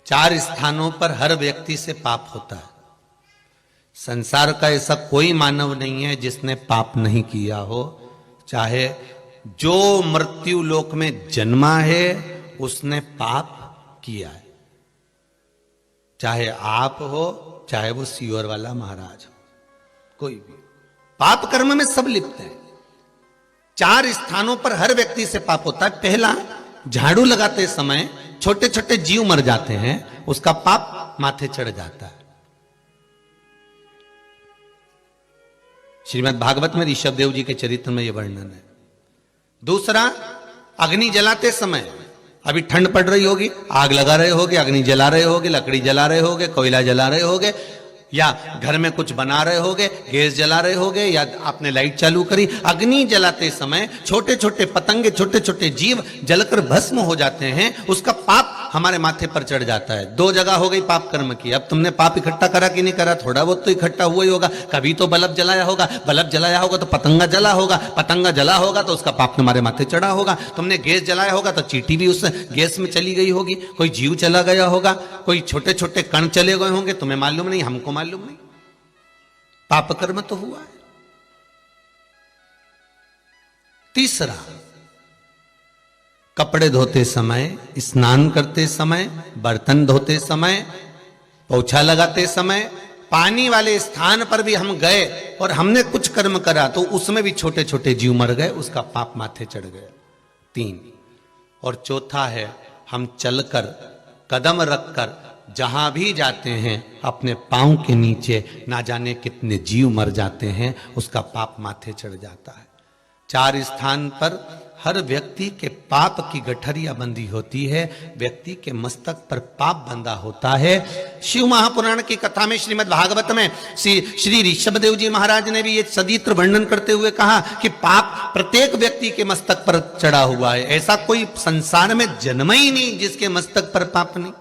4 स्थानों पर हर व्यक्ति से पाप होता है। संसार का ऐसा कोई मानव नहीं है जिसने पाप नहीं किया हो। चाहे जो मृत्यु लोक में जन्मा है उसने पाप किया है, चाहे आप हो चाहे वो सीवर वाला महाराज हो, कोई भी पाप कर्म में सब लिप्त है। 4 स्थानों पर हर व्यक्ति से पाप होता है। पहला, झाड़ू लगाते समय छोटे छोटे जीव मर जाते हैं, उसका पाप माथे चढ़ जाता है। श्रीमद् भागवत में ऋषभ देव जी के चरित्र में यह वर्णन है। दूसरा, अग्नि जलाते समय, अभी ठंड पड़ रही होगी, आग लगा रहे होगे, अग्नि जला रहे होगे, लकड़ी जला रहे होगे, कोयला जला रहे होगे, या घर में कुछ बना रहे होगे, गैस जला रहे होगे, या आपने लाइट चालू करी। अग्नि जलाते समय छोटे छोटे पतंगे, छोटे छोटे जीव जलकर भस्म हो जाते हैं, उसका पाप हमारे माथे पर चढ़ जाता है। 2 जगह हो गई पाप कर्म की। अब तुमने पाप इकट्ठा करा कि नहीं करा, थोड़ा बहुत तो इकट्ठा हुआ ही होगा। कभी तो बल्ब जलाया होगा, बल्ब जलाया होगा तो पतंगा जला होगा, पतंगा जला होगा तो उसका पाप तुम्हारे माथे चढ़ा होगा। तुमने गैस जलाया होगा तो चींटी भी उस गैस में चली गई होगी, कोई जीव चला गया होगा, कोई छोटे छोटे कण चले गए होंगे, तुम्हें मालूम नहीं, हमको मालूम नहीं, पाप कर्म तो हुआ है। तीसरा, कपड़े धोते समय, स्नान करते समय, बर्तन धोते समय, पोछा लगाते समय, पानी वाले स्थान पर भी हम गए और हमने कुछ कर्म करा तो उसमें भी छोटे छोटे जीव मर गए, उसका पाप माथे चढ़ गया। 3, और चौथा है, हम चलकर, कदम रखकर जहां भी जाते हैं अपने पांव के नीचे ना जाने कितने जीव मर जाते हैं, उसका पाप माथे चढ़ जाता है। 4 स्थान पर हर व्यक्ति के पाप की गठरिया बंधी होती है, व्यक्ति के मस्तक पर पाप बंधा होता है। शिव महापुराण की कथा में, श्रीमद् भागवत में श्री ऋषभदेव जी महाराज ने भी ये सदित्र वर्णन करते हुए कहा कि पाप प्रत्येक व्यक्ति के मस्तक पर चढ़ा हुआ है। ऐसा कोई संसार में जन्म ही नहीं जिसके मस्तक पर पाप नहीं।